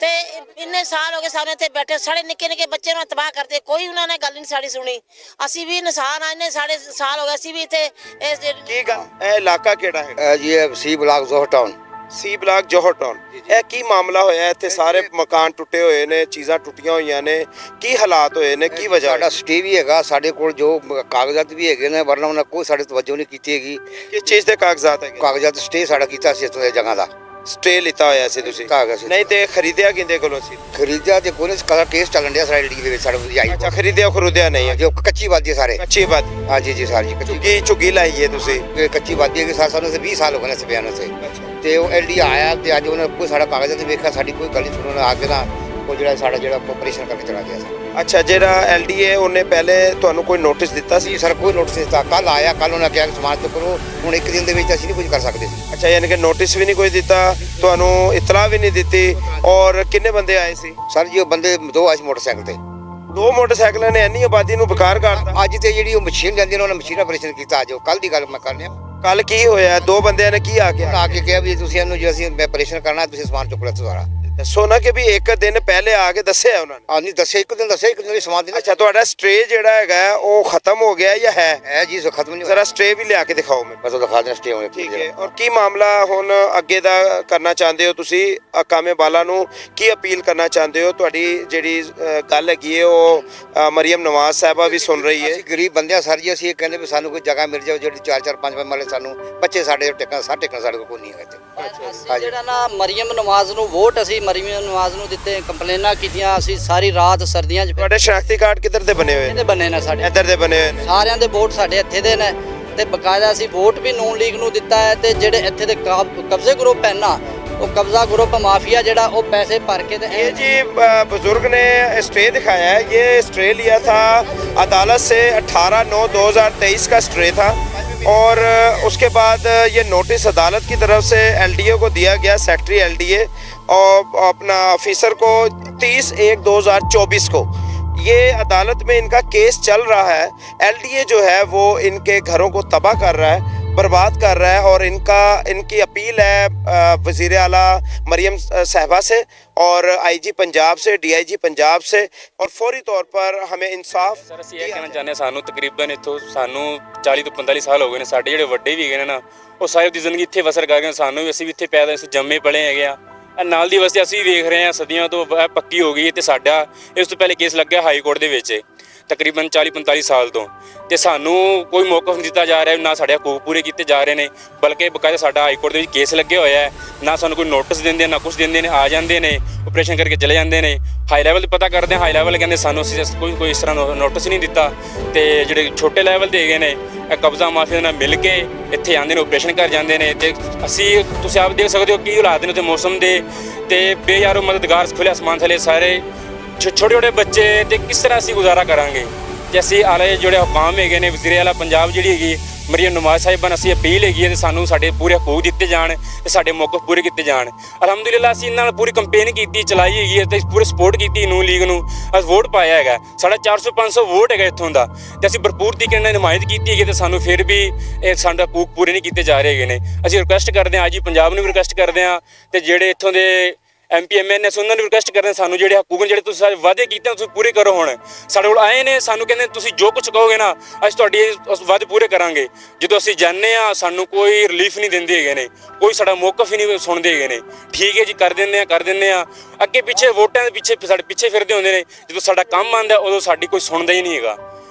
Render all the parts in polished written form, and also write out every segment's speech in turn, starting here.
ਤੇ ਇੰਨੇ ਸਾਲ ਹੋ ਗਏ ਸਾਨੂੰ ਇੱਥੇ ਬੈਠੇ, ਸਾਡੇ ਨਿੱਕੇ ਨਿੱਕੇ ਬੱਚੇ ਨੂੰ ਤਬਾਹ ਕਰਦੇ, ਕੋਈ ਉਹਨਾਂ ਨੇ ਗੱਲ ਨਹੀਂ ਸਾਡੀ ਸੁਣੀ। ਅਸੀਂ ਵੀ ਇਨਸਾਨ ਆ, ਇੰਨੇ ਸਾਡੇ ਸਾਲ ਹੋ ਗਏ, ਅਸੀਂ ਵੀ ਇੱਥੇ ਕੀ ਗੱਲ, ਇਹ ਇਲਾਕਾ ਕਿਹੜਾ ਹੈ ਜੀ ਇਹ ਸੀ ਬਲਾਕ ਜ਼ੋਹਰ ਟਾਊਨ। ਸੀ ਬਲਾਕ ਜੋਹਰ ਟਾਊਨ। ਇਹ ਕੀ ਮਾਮਲਾ ਹੋਇਆ ਇੱਥੇ? ਸਾਰੇ ਮਕਾਨ ਟੁੱਟੇ ਹੋਏ ਨੇ, ਚੀਜ਼ਾਂ ਟੁੱਟੀਆਂ ਹੋਈਆਂ ਨੇ, ਕੀ ਹਾਲਾਤ ਹੋਏ ਨੇ, ਕੀ ਵਜ੍ਹਾ? ਸਾਡਾ ਸਟੇ ਵੀ ਹੈਗਾ, ਸਾਡੇ ਕੋਲ ਜੋ ਕਾਗਜ਼ਾਤ ਵੀ ਹੈਗੇ ਨੇ, ਵਰਨਾ ਉਹਨਾਂ ਕੋਈ ਸਾਡੇ ਤਵੱਜੋ ਨਹੀਂ ਕੀਤੀ ਹੈਗੀ। ਕਿਸ ਚੀਜ਼ ਦੇ ਕਾਗਜ਼ਾਤ ਹੈਗੇ? ਕਾਗਜ਼ਾਤ ਸਟੇ ਸਾਡਾ ਕੀਤਾ ਸੀ ਇੱਥੋਂ ਦੀ ਜਗ੍ਹਾ ਦਾ ਸਟੇ ਲਿੱਤਾ ਹੋਇਆ ਸੀ ਤੁਸੀਂ? ਕਾਗਜ਼ ਨਹੀਂ ਤੇ ਖਰੀਦਿਆ ਕਿੰਦੇ ਕੋਲੋਂ ਸੀ? ਖਰੀਦਿਆ ਤੇ ਕੋਈ ਨਹੀਂ, ਕਦਾ ਟੇਸਟ ਚੱਲਣ ਡਿਆ ਸਾਡੀ ਦੇ ਵਿੱਚ ਸਾਡੇ ਵਧਾਈ। ਅੱਛਾ, ਖਰੀਦਿਆ ਨਹੀਂ ਹੈ? ਜੋ ਕੱਚੀ ਬਾਦੀ ਸਾਰੇ ਕੱਚੀ ਬਾਤ। ਹਾਂਜੀ ਜੀ ਸਾਰੀ ਜੀ ਕੱਚੀ ਝੁੱਗੀ ਲਾਈ ਹੈ ਤੁਸੀਂ? ਕੱਚੀ ਬਾਦੀ ਹੈ ਕਿ ਸਾਨੂੰ 20 ਸਾਲ ਹੋ ਗਏ ਨੇ ਇਸ ਬਿਆਨ ਤੇ। ਤੇ ਉਹ ਐਲਡੀ ਆਇਆ ਤੇ ਅੱਜ ਉਹਨੇ ਕੋਈ ਸਾਡਾ ਕਾਗਜ਼ਾਤ ਵੇਖਿਆ, ਸਾਡੀ ਕੋਈ ਗੱਲ ਨਹੀਂ ਸੁਣਨ ਆ ਕੇ ਨਾ ਉਹ ਜਿਹੜਾ ਸਾਡਾ ਜਿਹੜਾ ਆਪਰੇਸ਼ਨ ਕਰਕੇ ਚਲਾ ਗਿਆ ਸਰ। ਅੱਛਾ, ਜਿਹੜਾ ਐਲਡੀਏ ਉਹਨੇ ਪਹਿਲੇ ਤੁਹਾਨੂੰ ਕੋਈ ਨੋਟਿਸ ਦਿੱਤਾ ਸੀ? ਸਰ ਕੋਈ ਨੋਟਿਸ ਦਿੱਤਾ, ਕੱਲ ਆਇਆ, ਕੱਲ ਉਹਨਾਂ ਕਿਹਾ ਸਮਾਜ ਤੋਂ ਕਰੋ, ਹੁਣ ਇੱਕ ਦਿਨ ਦੇ ਵਿੱਚ ਅਸੀਂ ਨਹੀਂ ਕੁਝ ਕਰ ਸਕਦੇ ਸੀ। ਅੱਛਾ, ਯਾਨੀ ਕਿ ਨੋਟਿਸ ਵੀ ਨਹੀਂ ਕੋਈ ਦਿੱਤਾ ਤੁਹਾਨੂੰ, ਇਤਲਾਹ ਵੀ ਨਹੀਂ ਦਿੱਤੀ। ਔਰ ਕਿੰਨੇ ਬੰਦੇ ਆਏ ਸੀ? ਸਰ ਜੀ ਉਹ ਬੰਦੇ ਦੋ ਆਏ ਸੀ ਮੋਟਰਸਾਈਕਲ ਤੇ। 2 ਮੋਟਰਸਾਈਕਲਾਂ ਨੇ ਇੰਨੀ ਆਬਾਦੀ ਨੂੰ ਬੇਕਾਰ ਕਰਤਾ। ਅੱਜ ਤੇ ਜਿਹੜੀ ਉਹ ਮਸ਼ੀਨ ਜਾਂਦੀ ਨੇ ਉਹਨਾਂ ਮਸ਼ੀਨ ਆਪਰੇਸ਼ਨ ਕੀਤਾ। ਅੱਜ ਕੱਲ ਦੀ ਗੱਲ ਮੈਂ ਕਰ ਰਿਹਾ। ਕੱਲ ਕੀ ਹੋਇਆ? 2 ਬੰਦਿਆਂ ਨੇ ਕੀ ਆ ਕੇ ਕਿਹਾ ਵੀ ਤੁਸੀਂ ਇਹਨੂੰ ਜੇ ਅਸੀਂ ਆਪਰੇਸ਼ਨ ਕਰਨਾ ਤੁਸੀਂ ਸਮਾਨ ਚੁੱਕ ਲਓ ਸਾਰਾ। ਦੱਸੋ ਨਾ ਕਿ ਵੀ ਇੱਕ ਦਿਨ ਪਹਿਲੇ ਆ ਕੇ ਦੱਸਿਆ ਉਹਨਾਂ ਨੇ? ਨਹੀਂ ਦੱਸਿਆ, ਇੱਕ ਦਿਨ ਦੱਸਿਆ, ਇੱਕ ਦਿਨ ਸਮਾਨ ਦੇਣਾ। ਅੱਛਾ, ਤੁਹਾਡਾ ਸਟੇ ਜਿਹੜਾ ਹੈਗਾ ਉਹ ਖਤਮ ਹੋ ਗਿਆ ਜਾਂ ਹੈ? ਜੀ ਖਤਮ ਨਹੀਂ। ਜ਼ਰਾ ਸਟੇ ਵੀ ਲਿਆ ਕੇ ਦਿਖਾਓ ਮੈਨੂੰ। ਬਸ ਦਿਖਾ ਦੇਣਾ ਸਟੇ ਹੋਣੇ। ਠੀਕ ਹੈ। ਔਰ ਕੀ ਮਾਮਲਾ ਹੁਣ ਅੱਗੇ ਦਾ ਕਰਨਾ ਚਾਹੁੰਦੇ ਹੋ ਤੁਸੀਂ? ਕਾਮੇ ਬਾਲਾ ਨੂੰ ਕੀ ਅਪੀਲ ਕਰਨਾ ਚਾਹੁੰਦੇ ਹੋ? ਤੁਹਾਡੀ ਜਿਹੜੀ ਗੱਲ ਹੈਗੀ ਹੈ ਉਹ ਮਰੀਮ ਨਵਾਜ਼ ਸਾਹਿਬਾ ਵੀ ਸੁਣ ਰਹੀ ਹੈ। ਅਸੀਂ ਗਰੀਬ ਬੰਦੇ ਆ ਸਰ ਜੀ, ਅਸੀਂ ਇਹ ਕਹਿੰਦੇ ਵੀ ਸਾਨੂੰ ਕੋਈ ਜਗ੍ਹਾ ਮਿਲ ਜਾਵੇ ਜਿਹੜੀ 4-4 5-5 ਮਰਲੇ ਸਾਨੂੰ ਬੱਚੇ ਸਾਡੇ ਟਿਕਣ ਸਾਡੇ ਕੋਲ ਕੋਈ ਨਹੀਂ ਹੈਗਾ। ਅਸੀਂ ਜਿਹੜਾ ਨਾ ਮਰੀਮ ਨਵਾਜ਼ ਨੂੰ ਵੋਟ, ਅਸੀਂ ਮਰੀਮ ਨਵਾਜ਼ ਨੂੰ ਦਿੱਤੇ, ਕੰਪਲੇਨਾਂ ਕੀਤੀਆਂ, ਅਸੀਂ ਸਾਰੀ ਰਾਤ ਸਰਦੀਆਂ 'ਚ ਤੁਹਾਡੇ ਸ਼ਨਾਖਤੀ ਕਾਰਡ ਕਿੱਧਰ ਦੇ ਬਣੇ ਹੋਏ ਇਹਦੇ ਬਣੇ ਨੇ ਸਾਡੇ, ਇੱਧਰ ਦੇ ਬਣੇ ਹੋਏ ਨੇ ਸਾਰਿਆਂ ਦੇ ਵੋਟ ਸਾਡੇ ਇੱਥੇ ਦੇ ਨੇ। ਤੇ ਬਕਾਇਦਾ ਅਸੀਂ ਵੋਟ ਵੀ ਨੂਨ ਲੀਗ ਨੂੰ ਦਿੱਤਾ ਹੈ। ਤੇ ਜਿਹੜੇ ਇੱਥੇ ਦੇ ਕਬਜ਼ੇ ਗਰੁੱਪ ਹੈ ਨਾ, ਉਹ ਕਬਜ਼ਾ ग्रुप माफिया जड़ा वो पैसे भर के ये जी बुजुर्ग ने स्टे दिखाया है। ये स्टे लिया था अदालत से 18/9/2023 का स्टे था और उसके बाद ये नोटिस अदालत की तरफ से एलडीए को दिया गया, सेक्रेटरी एलडीए और अपना ऑफिसर को 30/1/2024 को। ये अदालत में इनका केस चल रहा है। एलडीए जो है वो इनके घरों को तबाह कर रहा है, बर्बाद कर रहा है और इनकी अपील है वज़ीर आला मरियम साहबा से और आईजी पंजाब से, डीआईजी पंजाब से और फौरी तौर पर हमें इंसाफ। सर ਅਸੀਂ ਇਹ ਕਹਿਣਾ ਚਾਹੁੰਦੇ ਹਾਂ, ਸਾਨੂੰ ਤਕਰੀਬਨ ਇੱਥੋਂ ਸਾਨੂੰ 40 ਤੋਂ 45 ਸਾਲ ਹੋ ਗਏ ਨੇ। ਸਾਡੇ ਜਿਹੜੇ ਵੱਡੇ ਵੀ ਹੈਗੇ ਨੇ ਨਾ, ਉਹ ਸਾਰੇ ਦੀ ਜ਼ਿੰਦਗੀ ਇੱਥੇ ਬਸਰ ਕਰ ਗਏ। ਸਾਨੂੰ ਵੀ, ਅਸੀਂ ਵੀ ਇੱਥੇ ਪੈਦਾ, ਅਸੀਂ ਜੰਮੇ ਪਲੇ ਹੈਗੇ ਆ। ਨਾਲ ਦੀ ਵਸਤੀ ਅਸੀਂ ਵੀ ਵੇਖ ਰਹੇ ਹਾਂ, ਸਦੀਆਂ ਤੋਂ ਪੱਕੀ ਹੋ ਗਈ। ਤੇ ਸਾਡਾ ਇਸ ਤੋਂ ਪਹਿਲੇ ਕੇਸ ਲੱਗਿਆ ਹਾਈ ਕੋਰਟ ਦੇ ਵਿੱਚ ਤਕਰੀਬਨ 40-45 ਸਾਲ ਤੋਂ, ਤੇ ਸਾਨੂੰ ਕੋਈ ਮੌਕਫ ਨਹੀਂ ਦਿੱਤਾ ਜਾ ਰਿਹਾ, ਨਾ ਸਾਡੇ ਹਕੂਕ ਪੂਰੇ ਕੀਤੇ ਜਾ ਰਹੇ ਨੇ। ਬਲਕਿ ਬਕਾਇਦਾ ਸਾਡਾ ਹਾਈ ਕੋਰਟ ਦੇ ਵਿੱਚ ਕੇਸ ਲੱਗਿਆ ਹੋਇਆ ਹੈ, ਨਾ ਸਾਨੂੰ ਕੋਈ ਨੋਟਿਸ ਦਿੰਦੇ, ਨਾ ਕੁਛ ਦਿੰਦੇ ਨੇ। ਆ ਜਾਂਦੇ ਨੇ, ਆਪਰੇਸ਼ਨ ਕਰਕੇ ਚਲੇ ਜਾਂਦੇ ਨੇ। ਹਾਈ ਲੈਵਲ 'ਤੇ ਪਤਾ ਕਰਦੇ, ਹਾਈ ਲੈਵਲ ਕਹਿੰਦੇ ਸਾਨੂੰ ਅਸੀਂ ਕੋਈ ਇਸ ਤਰ੍ਹਾਂ ਨੋਟਿਸ ਨਹੀਂ ਦਿੱਤਾ। ਤੇ ਜਿਹੜੇ ਛੋਟੇ ਲੈਵਲ 'ਤੇ ਹੈਗੇ ਨੇ, ਇਹ ਕਬਜ਼ਾ ਮਾਫੀਆ ਨਾਲ ਮਿਲ ਕੇ ਇੱਥੇ ਆਉਂਦੇ ਨੇ, ਆਪਰੇਸ਼ਨ ਕਰ ਜਾਂਦੇ ਨੇ। ਤੇ ਅਸੀਂ, ਤੁਸੀਂ ਆਪ ਦੇਖ ਸਕਦੇ ਹੋ ਕੀ ਹਾਲਾਤ ਨੇ ਉੱਥੇ ਮੌਸਮ ਦੇ। ਤੇ ਬੇਯਾਰੋ ਮਦਦਗਾਰ ਖੁੱਲ੍ਹੇ ਅਸਮਾਨ ਥੱਲੇ ਸਾਰੇ ਛੋਟੇ ਛੋਟੇ ਬੱਚੇ, ਤੇ ਕਿਸ ਤਰ੍ਹਾਂ ਅਸੀਂ ਗੁਜ਼ਾਰਾ ਕਰਾਂਗੇ? ਤੇ ਅਸੀਂ ਆਲੇ ਜਿਹੜੇ ਹੁਕਾਮ ਹੈਗੇ ਨੇ, ਵਜ਼ੀਰ ਆਲਾ ਪੰਜਾਬ ਜਿਹੜੀ ਹੈਗੀ ਮਰੀਮ ਨਵਾਜ਼ ਸਾਹਿਬਾਂ ਨੂੰ ਅਸੀਂ ਅਪੀਲ ਹੈਗੀ ਹੈ ਤੇ ਸਾਨੂੰ ਸਾਡੇ ਪੂਰੇ ਹਕੂਕ ਦਿੱਤੇ ਜਾਣ ਤੇ ਸਾਡੇ ਮੌਕਫ ਪੂਰੇ ਕੀਤੇ ਜਾਣ। ਅਲਹਮਦੁਲਿਲਾ ਅਸੀਂ ਇਹਨਾਂ ਨਾਲ ਪੂਰੀ ਕੰਪੇਨ ਕੀਤੀ, ਚਲਾਈ ਹੈਗੀ ਹੈ ਤੇ ਪੂਰੀ ਸਪੋਰਟ ਕੀਤੀ ਨੂਨ ਲੀਗ ਨੂੰ। ਅਸੀਂ ਵੋਟ ਪਾਇਆ ਹੈਗਾ, ਸਾਡਾ 400-500 ਵੋਟ ਹੈਗਾ ਇੱਥੋਂ ਦਾ, ਤੇ ਅਸੀਂ ਭਰਪੂਰ ਤਰੀਕੇ ਨਾਲ ਨੁਮਾਇੰਦਗੀ ਕੀਤੀ ਹੈਗੀ। ਤੇ ਸਾਨੂੰ ਫਿਰ ਵੀ ਇਹ ਸਾਡੇ ਹਕੂਕ ਪੂਰੇ ਨਹੀਂ ਕੀਤੇ ਜਾ ਰਹੇ ਹੈਗੇ ਨੇ। ਅਸੀਂ ਰਿਕੁਐਸਟ ਕਰਦੇ ਹਾਂ, ਅੱਜ ਪੰਜਾਬ ਨੂੰ ਵੀ ਰਿਕੁਐਸਟ ਕਰਦੇ ਹਾਂ, ਤੇ ਜਿਹੜੇ ਇੱਥੋਂ ਦੇ MP MN ਉਹਨਾਂ ਨੂੰ ਰਿਕੁਐਸਟ ਕਰਦੇ ਸਾਨੂੰ ਜਿਹੜੇ ਹਕੂਕ ਨੇ, ਜਿਹੜੇ ਤੁਸੀਂ ਸਾਰੇ ਵਾਅਦੇ ਕੀਤੇ ਤੁਸੀਂ ਪੂਰੇ ਕਰੋ। ਹੁਣ ਸਾਡੇ ਕੋਲ ਆਏ ਨੇ, ਸਾਨੂੰ ਕਹਿੰਦੇ ਤੁਸੀਂ ਜੋ ਕੁਝ ਕਹੋਗੇ ਨਾ ਅਸੀਂ ਤੁਹਾਡੀ ਵਾਅਦੇ ਪੂਰੇ ਕਰਾਂਗੇ। ਜਦੋਂ ਅਸੀਂ ਜਾਂਦੇ ਹਾਂ ਸਾਨੂੰ ਕੋਈ ਰਿਲੀਫ ਨਹੀਂ ਦਿੰਦੇ ਹੈਗੇ ਨੇ, ਕੋਈ ਸਾਡਾ ਮੌਕਫ ਹੀ ਨਹੀਂ ਸੁਣਦੇ ਹੈਗੇ ਨੇ। ਠੀਕ ਹੈ ਜੀ, ਕਰ ਦਿੰਦੇ ਆ ਅੱਗੇ ਪਿੱਛੇ, ਵੋਟਾਂ ਦੇ ਪਿੱਛੇ ਸਾਡੇ ਪਿੱਛੇ ਫਿਰਦੇ ਹੁੰਦੇ ਨੇ। ਜਦੋਂ ਸਾਡਾ ਕੰਮ ਆਉਂਦਾ ਉਦੋਂ ਸਾਡੀ ਕੋਈ ਸੁਣਦਾ ਹੀ ਨਹੀਂ ਹੈਗਾ।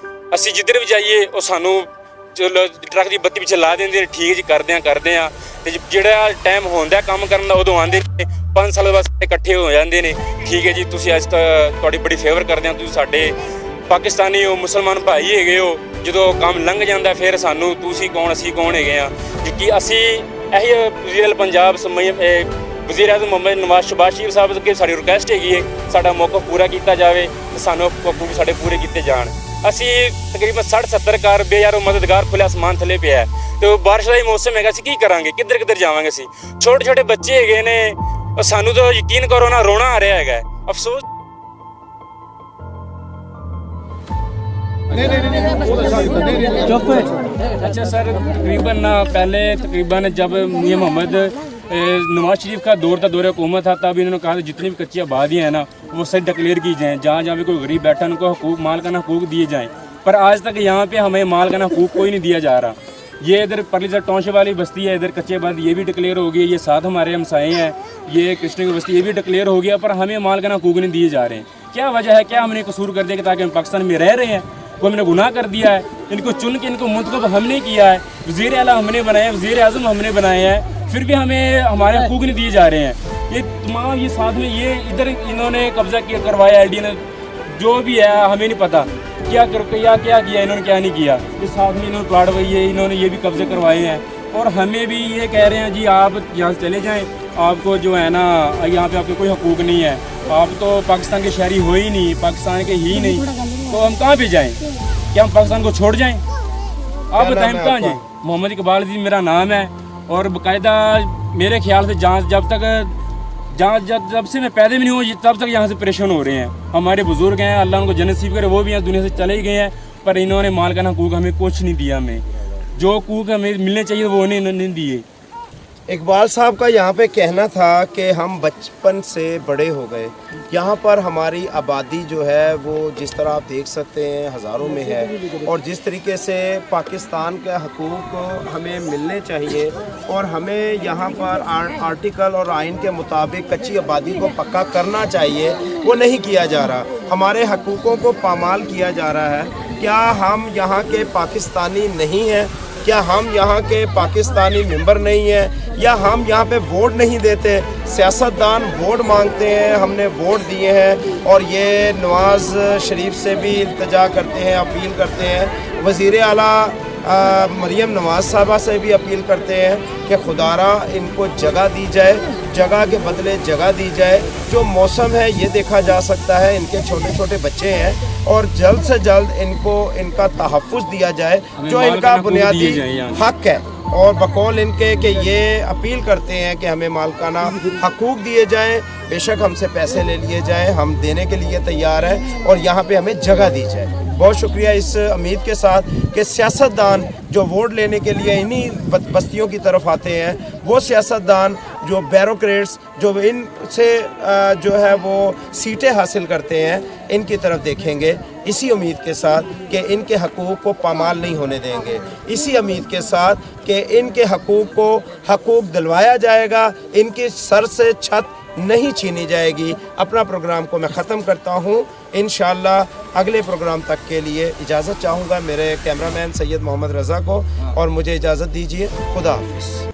ਅਸੀਂ ਜਿੱਧਰ ਵੀ ਜਾਈਏ ਉਹ ਸਾਨੂੰ ਟਰੱਕ ਦੀ ਬੱਤੀ ਪਿੱਛੇ ਲਾ ਦਿੰਦੇ ਨੇ। ਠੀਕ ਹੈ ਜੀ, ਕਰਦੇ ਆ ਤੇ ਜਿਹੜਾ ਟਾਈਮ ਹੁੰਦਾ ਕੰਮ ਕਰਨ ਦਾ ਉਦੋਂ ਆਉਂਦੇ ਨੇ, 5 ਸਾਲ ਬਾਅਦ ਇਕੱਠੇ ਹੋ ਜਾਂਦੇ ਨੇ। ਠੀਕ ਹੈ ਜੀ, ਤੁਸੀਂ ਅੱਜ ਤੁਹਾਡੀ ਬੜੀ ਫੇਵਰ ਕਰਦੇ ਹਾਂ, ਤੁਸੀਂ ਸਾਡੇ ਪਾਕਿਸਤਾਨੀ ਹੋ, ਮੁਸਲਮਾਨ ਭਾਈ ਹੈਗੇ ਹੋ। ਜਦੋਂ ਕੰਮ ਲੰਘ ਜਾਂਦਾ ਫਿਰ ਸਾਨੂੰ ਤੁਸੀਂ ਕੌਣ ਅਸੀਂ ਕੌਣ ਹੈਗੇ ਆ। ਕਿਉਂਕਿ ਅਸੀਂ ਇਹੀ ਵਜ਼ੀਰ ਆਲਾ ਪੰਜਾਬ ਵਜ਼ੀਰ ਆਜ਼ਮ ਮੁਹੰਮਦ ਨਵਾਜ਼ ਸ਼ਬਾਜ਼ ਸ਼ਰੀਫ ਸਾਹਿਬ ਅੱਗੇ ਸਾਡੀ ਰਿਕੁਐਸਟ ਹੈਗੀ ਹੈ, ਸਾਡਾ ਮੌਕਫ ਪੂਰਾ ਕੀਤਾ ਜਾਵੇ ਤੇ ਸਾਨੂੰ ਹਕੂਕ ਸਾਡੇ ਪੂਰੇ ਕੀਤੇ ਜਾਣ। ਅਸੀਂ ਤਕਰੀਬਨ 60-70 ਕਾਰ ਬੇਯਾਰੋ ਮਦਦਗਾਰ ਖੁੱਲ੍ਹੇ ਅਸਮਾਨ ਥੱਲੇ ਪਿਆ ਤੇ ਉਹ ਬਾਰਿਸ਼ ਦਾ ਹੀ ਮੌਸਮ ਹੈਗਾ। ਅਸੀਂ ਕੀ ਕਰਾਂਗੇ, ਕਿੱਧਰ ਜਾਵਾਂਗੇ? ਅਸੀਂ ਛੋਟੇ ਬੱਚੇ ਹੈਗੇ ਨੇ, ਸਾਨੂੰ ਤਾਂ ਯਕੀਨ ਕਰੋ ਨਾ ਰੋਣਾ ਆ ਰਿਹਾ ਹੈਗਾ, ਅਫਸੋਸ। अच्छा सर, तकरीबन पहले जब मियां मोहम्मद नवाज शरीफ का दौर था, दौर हुकूमत था, तब इन्होंने कहा था जितनी भी कच्ची आबादियाँ हैं ना वो सही डिक्लेयर की जाएँ, जहाँ जहाँ भी कोई गरीब बैठा उनको हकूक मालकाना हकूक दिए जाएँ। पर आज तक यहाँ पे हमें मालकाना हकूक कोई नहीं दिया जा रहा। ये इधर परलीसर टाउनशिप वाली बस्ती है, इधर कच्चे आबादी ये भी डिक्लेयर हो गई, ये साथ हमारे हमसाए हैं, ये कृष्ण की बस्ती ये भी डिक्लेयर हो गया, पर हमें मालकाना हकूक नहीं दिए जा रहे हैं। क्या वजह है, क्या हमने कसूर कर दिया कि ताकि हम पाकिस्तान में रह रहे हैं? कोई हमने गुनाह कर दिया है? इनको चुन के इनको मुंतखब हमने किया है, वज़ीर आला हमने बनाए, वज़ीर आज़म हमने बनाए हैं, फिर भी हमें हमारे हकूक नहीं दिए जा रहे हैं। ये तमाम ये साथ में ये इधर इन्होंने कब्जा करवाया, एलडी ने जो भी है हमें नहीं पता क्या किया इन्होंने, क्या नहीं किया। इस साथ में इन्होंने प्लाट वही है, इन्होंने ये भी कब्जे करवाए हैं और हमें भी ये कह रहे हैं जी आप यहाँ से चले जाएं, आपको जो है ना यहाँ पे आपके कोई हकूक नहीं है, आप तो पाकिस्तान के शहरी हो ही नहीं, पाकिस्तान के ही नहीं, तो हम कहाँ पे जाएं? क्या हम पाकिस्तान को छोड़ जाएं? आप बताएं हम कहाँ जाएं? मोहम्मद इकबाल जी मेरा नाम है और बाकायदा मेरे ख्याल से जब से मैं पैदा भी नहीं हुआ तब तक यहाँ से परेशान हो रहे हैं। हमारे बुजुर्ग हैं, अल्लाह उनको जन्नत नसीब करे, वो भी यहाँ दुनिया से चले ही गए हैं, पर इन्होंने मालकाना हकूक हमें कुछ नहीं दिया। हमें जो हकूक हमें मिलने चाहिए वो नहीं दिए। इकबाल साहब का यहाँ पे कहना था कि हम बचपन से बड़े हो गए, यहाँ पर हमारी आबादी जो है वो जिस तरह आप देख सकते हैं हज़ारों में है, और जिस तरीके से पाकिस्तान के हकूक़ हमें मिलने चाहिए और हमें यहाँ पर आर्टिकल और आइन के मुताबिक कच्ची आबादी को पक्का करना चाहिए, वो नहीं किया जा रहा। हमारे हकूक़ों को पामाल किया जा रहा है। क्या हम यहाँ के पाकिस्तानी नहीं हैं? क्या हम यहाँ के पाकिस्तानी मेंबर नहीं हैं? या हम यहाँ पे वोट नहीं देते? सियासतदान वोट मांगते हैं, हमने वोट दिए हैं और ये नवाज़ शरीफ से भी इल्तिजा करते हैं, अपील करते हैं, वज़ीर आला मरियम नवाज़ साहबा से भी अपील करते हैं कि खुदारा इनको जगह दी जाए, जगह के बदले जगह दी जाए। जो मौसम है ये देखा जा सकता है, इनके छोटे छोटे बच्चे हैं और जल्द से जल्द इनको इनका तहफ़्फ़ुज़ दिया जाए जो इनका बुनियादी हक है। और बकौल इनके कि ये अपील करते हैं कि हमें मालकाना हकूक़ दिए जाएँ, बेशक हमसे पैसे ले लिए जाएँ, हम देने के लिए तैयार हैं और यहाँ पे हमें जगह दी जाए। बहुत शुक्रिया इस उम्मीद के साथ कि सियासतदान जो वोट लेने के लिए इन्हीं बस्तियों की तरफ आते हैं, वो सियासतदान जो ब्यूरोक्रेट्स जो इनसे जो है वो सीटें हासिल करते हैं, इनकी तरफ देखेंगे इसी उम्मीद के साथ कि इनके हकूक़ को पामाल नहीं होने देंगे, इसी उम्मीद के साथ कि इनके हकूक़ को हकूक़ दिलवाया जाएगा, इनकी सर से छत नहीं छीनी जाएगी। अपना प्रोग्राम को मैं ख़त्म करता हूँ। इंशाअल्लाह अगले प्रोग्राम तक के लिए इजाज़त चाहूँगा मेरे कैमरामैन सैयद मोहम्मद रज़ा को, और मुझे इजाज़त दीजिए। खुदा हाफ़िज़।